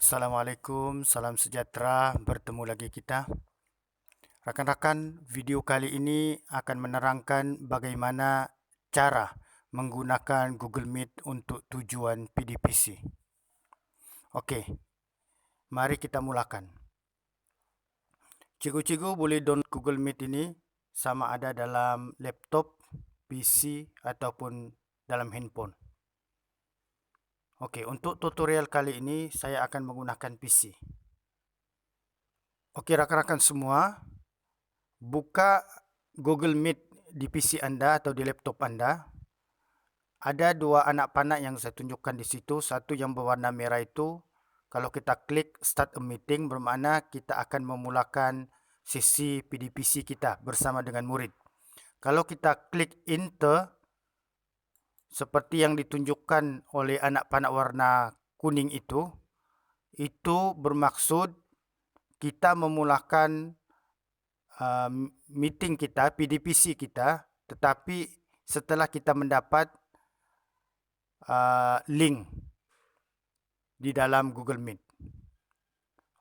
Assalamualaikum, salam sejahtera, bertemu lagi kita. Rakan-rakan, video kali ini akan menerangkan bagaimana cara menggunakan Google Meet untuk tujuan PDPC. Okey, mari kita mulakan. Cikgu-cikgu boleh download Google Meet ini sama ada dalam laptop, PC ataupun dalam handphone. Okey, untuk tutorial kali ini saya akan menggunakan PC. Okey, rakan-rakan semua, buka Google Meet di PC Anda atau di laptop Anda. Ada dua anak panah yang saya tunjukkan di situ. Satu yang berwarna merah itu, kalau kita klik Start a Meeting, bermakna kita akan memulakan sesi PDPC kita bersama dengan murid. Kalau kita klik Enter, seperti yang ditunjukkan oleh anak panah warna kuning itu bermaksud kita memulakan meeting kita, PDPC kita, tetapi setelah kita mendapat link di dalam Google Meet.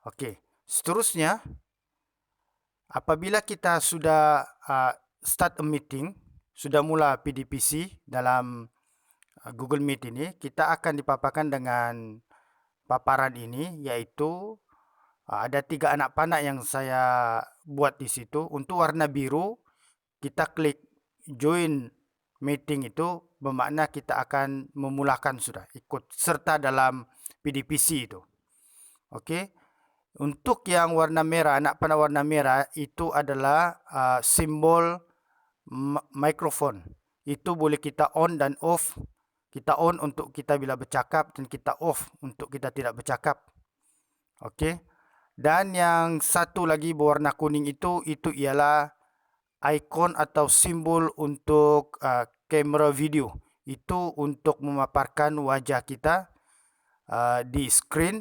Okey, seterusnya, apabila kita sudah start a meeting, sudah mula PDPC dalam Google Meet ini, kita akan dipaparkan dengan paparan ini, yaitu ada 3 anak panah yang saya buat di situ. Untuk warna biru, kita klik join meeting itu, bermakna kita akan memulakan sudah, ikut serta dalam PDPC itu. Okey. Untuk yang warna merah, anak panah warna merah, itu adalah simbol mikrofon. Itu boleh kita on dan off. Kita on untuk kita bila bercakap dan kita off untuk kita tidak bercakap. Okey. Dan yang satu lagi berwarna kuning itu ialah ikon atau simbol untuk kamera video. Itu untuk memaparkan wajah kita di skrin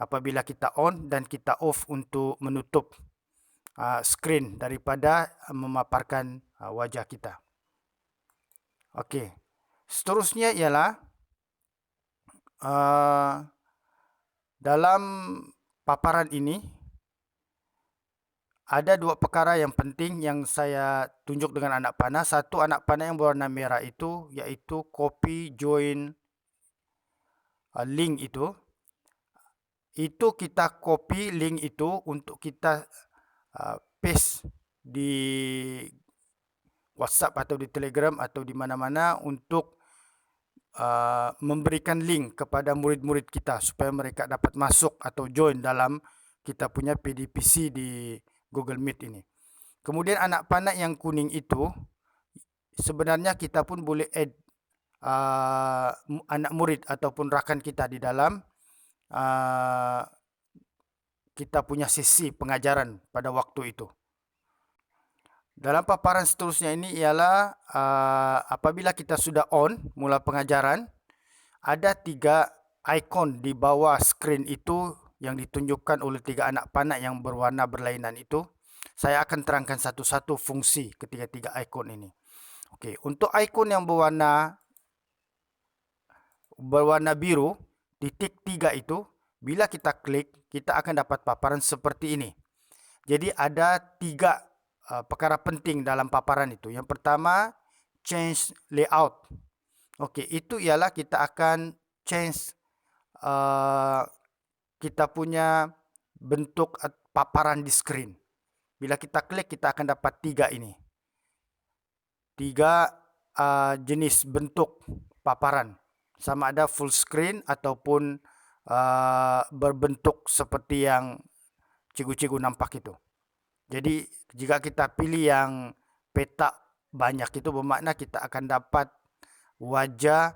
apabila kita on dan kita off untuk menutup skrin daripada memaparkan wajah kita. Okey. Seterusnya ialah dalam paparan ini ada 2 perkara yang penting yang saya tunjuk dengan anak panah. Satu, anak panah yang berwarna merah itu, iaitu copy join link itu. Itu kita copy link itu untuk kita paste di WhatsApp atau di Telegram atau di mana-mana untuk memberikan link kepada murid-murid kita supaya mereka dapat masuk atau join dalam kita punya PDPC di Google Meet ini. Kemudian anak panah yang kuning itu, sebenarnya kita pun boleh add anak murid ataupun rakan kita di dalam kita punya sesi pengajaran pada waktu itu. Dalam paparan seterusnya ini ialah apabila kita sudah on mula pengajaran, ada 3 ikon di bawah skrin itu yang ditunjukkan oleh 3 anak panah yang berwarna berlainan itu. Saya akan terangkan satu-satu fungsi ketiga-tiga ikon ini. Okey, untuk ikon yang berwarna biru, titik 3 itu, bila kita klik, kita akan dapat paparan seperti ini. Jadi ada 3 perkara penting dalam paparan itu. Yang pertama, change layout. Okey, itu ialah kita akan change kita punya bentuk paparan di skrin. Bila kita klik, kita akan dapat 3 ini. 3 jenis bentuk paparan. Sama ada full screen ataupun berbentuk seperti yang cikgu-cikgu nampak itu. Jadi jika kita pilih yang petak banyak itu, bermakna kita akan dapat wajah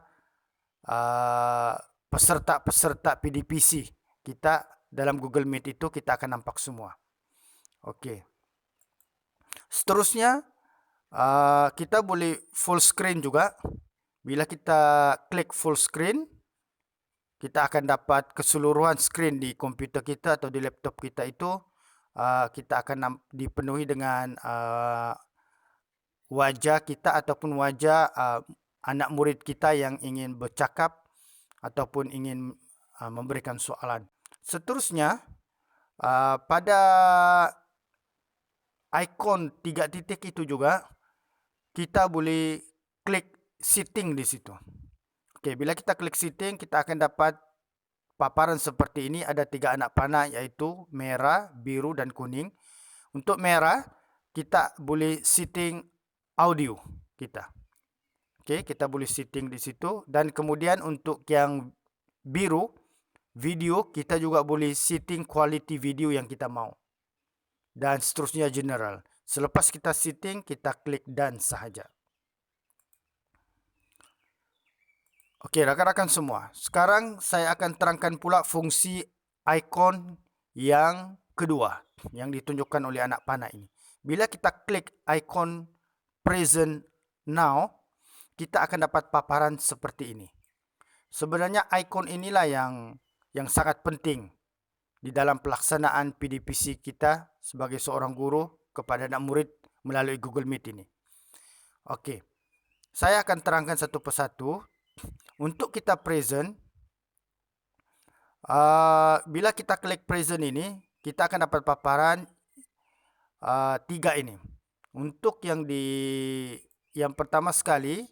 peserta-peserta PDPC kita dalam Google Meet itu, kita akan nampak semua. Okey. Seterusnya kita boleh full screen juga. Bila kita klik full screen, kita akan dapat keseluruhan skrin di komputer kita atau di laptop kita itu. Kita akan dipenuhi dengan wajah kita ataupun wajah anak murid kita yang ingin bercakap ataupun ingin memberikan soalan. Seterusnya, pada ikon 3 titik itu juga kita boleh klik setting di situ. Oke, bila kita klik setting, kita akan dapat paparan seperti ini. Ada 3 anak panah, yaitu merah, biru, dan kuning. Untuk merah, kita boleh setting audio kita. Oke, kita boleh setting di situ. Dan kemudian untuk yang biru, video, kita juga boleh setting quality video yang kita mau. Dan seterusnya general. Selepas kita setting, kita klik done sahaja. Okey, rakan-rakan semua. Sekarang saya akan terangkan pula fungsi ikon yang kedua yang ditunjukkan oleh anak panah ini. Bila kita klik ikon present now, kita akan dapat paparan seperti ini. Sebenarnya ikon inilah yang sangat penting di dalam pelaksanaan PDPC kita sebagai seorang guru kepada anak murid melalui Google Meet ini. Okey. Saya akan terangkan satu persatu. Untuk kita present, bila kita klik present ini, kita akan dapat paparan 3 ini. Untuk yang pertama sekali,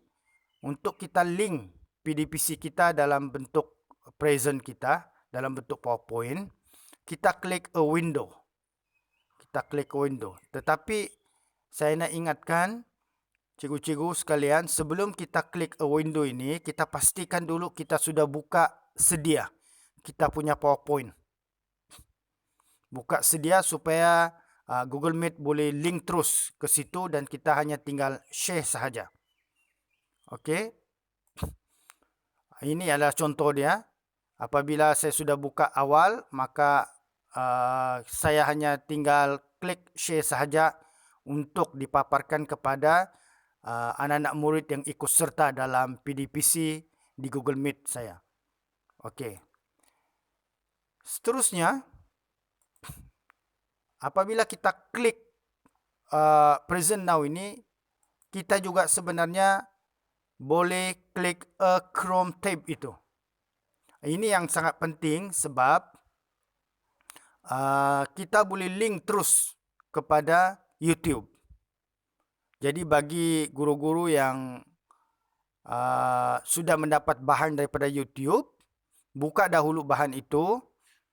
untuk kita link PDPC kita dalam bentuk present kita, dalam bentuk PowerPoint, kita klik a window. Kita klik window. Tetapi saya nak ingatkan cikgu-cikgu sekalian, sebelum kita klik a window ini, kita pastikan dulu kita sudah buka sedia kita punya PowerPoint. Buka sedia supaya Google Meet boleh link terus ke situ dan kita hanya tinggal share sahaja. Okey. Ini adalah contoh dia. Apabila saya sudah buka awal, maka saya hanya tinggal klik share sahaja untuk dipaparkan kepada anak-anak murid yang ikut serta dalam PDPC di Google Meet saya. Okey. Seterusnya, apabila kita klik present now ini, kita juga sebenarnya boleh klik a Chrome tab itu. Ini yang sangat penting sebab kita boleh link terus kepada YouTube. Jadi bagi guru-guru yang sudah mendapat bahan daripada YouTube, buka dahulu bahan itu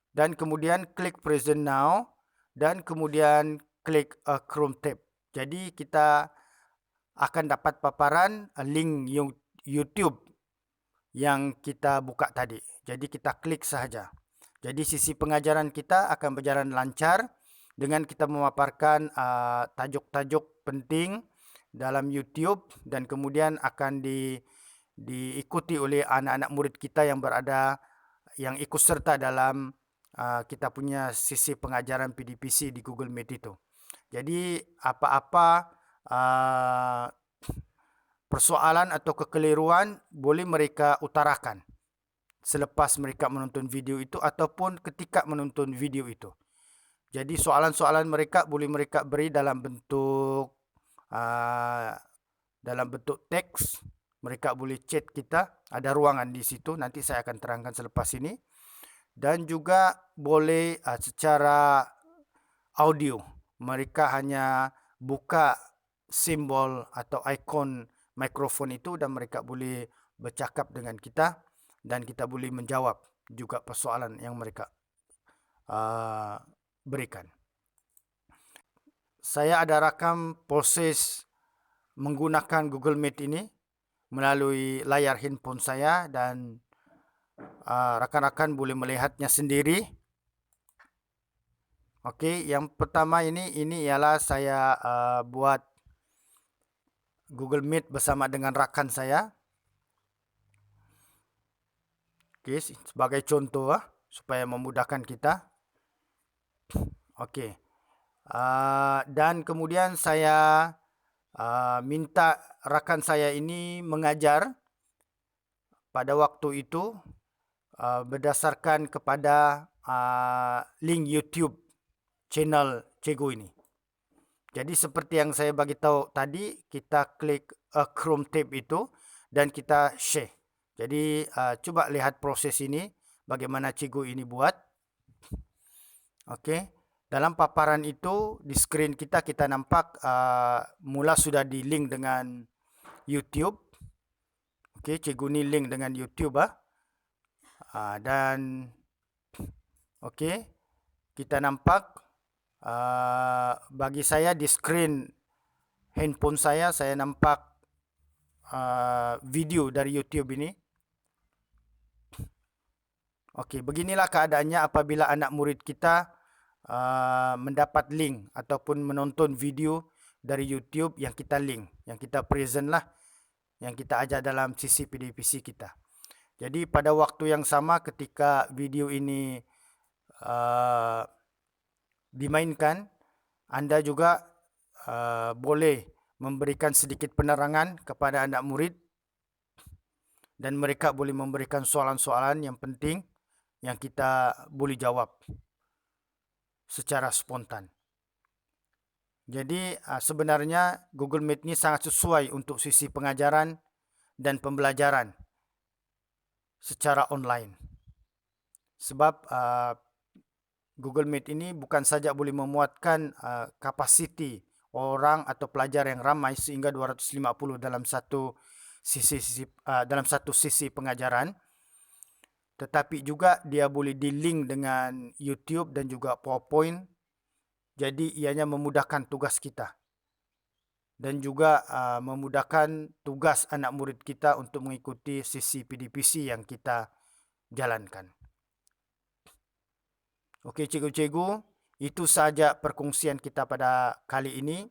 dan kemudian klik present now dan kemudian klik Chrome tab. Jadi kita akan dapat paparan link YouTube yang kita buka tadi. Jadi kita klik sahaja. Jadi sisi pengajaran kita akan berjalan lancar dengan kita memaparkan tajuk-tajuk penting dalam YouTube dan kemudian akan diikuti oleh anak-anak murid kita yang ikut serta dalam kita punya sisi pengajaran PDPC di Google Meet itu. Jadi apa-apa persoalan atau kekeliruan boleh mereka utarakan selepas mereka menonton video itu ataupun ketika menonton video itu. Jadi soalan-soalan mereka boleh mereka beri dalam bentuk teks. Mereka boleh chat kita, ada ruangan di situ, nanti saya akan terangkan selepas ini. Dan juga boleh secara audio, mereka hanya buka simbol atau ikon mikrofon itu dan mereka boleh bercakap dengan kita dan kita boleh menjawab juga persoalan yang mereka berikan. Saya ada rakam proses menggunakan Google Meet ini melalui layar handphone saya dan rakan-rakan boleh melihatnya sendiri. Okey, yang pertama ini ialah saya buat Google Meet bersama dengan rakan saya. Okey, sebagai contoh supaya memudahkan kita. Okey. Dan kemudian saya minta rakan saya ini mengajar pada waktu itu berdasarkan kepada link YouTube channel cikgu ini. Jadi seperti yang saya bagi tahu tadi, kita klik Chrome tab itu dan kita share. Jadi cuba lihat proses ini bagaimana cikgu ini buat. Okey, dalam paparan itu di skrin kita nampak mula sudah di-link dengan YouTube. Okey, cikgu ni link dengan YouTube dan okey, kita nampak bagi saya di skrin handphone saya nampak video dari YouTube ini. Okey, beginilah keadaannya apabila anak murid kita mendapat link ataupun menonton video dari YouTube yang kita link, yang kita present lah, yang kita ajar dalam sisi PDPC kita. Jadi pada waktu yang sama ketika video ini dimainkan, anda juga boleh memberikan sedikit penerangan kepada anak murid dan mereka boleh memberikan soalan-soalan yang penting yang kita boleh jawab secara spontan. Jadi sebenarnya Google Meet ini sangat sesuai untuk sisi pengajaran dan pembelajaran secara online. Sebab Google Meet ini bukan saja boleh memuatkan kapasiti orang atau pelajar yang ramai sehingga 250 dalam satu sisi pengajaran, tetapi juga dia boleh di-link dengan YouTube dan juga PowerPoint. Jadi ianya memudahkan tugas kita dan juga memudahkan tugas anak murid kita untuk mengikuti sisi PDPC yang kita jalankan. Okey cikgu-cikgu, itu saja perkongsian kita pada kali ini.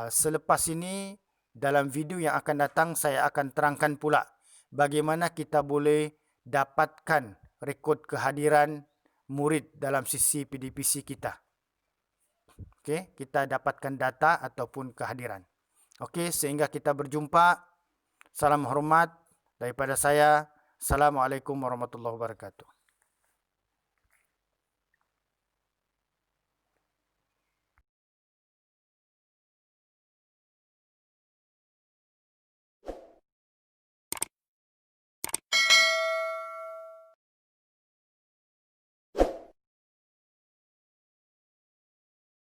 Selepas ini dalam video yang akan datang saya akan terangkan pula bagaimana kita boleh dapatkan rekod kehadiran murid dalam sisi PDPC kita. Okey, kita dapatkan data ataupun kehadiran. Okey, sehingga kita berjumpa. Salam hormat daripada saya. Assalamualaikum warahmatullahi wabarakatuh.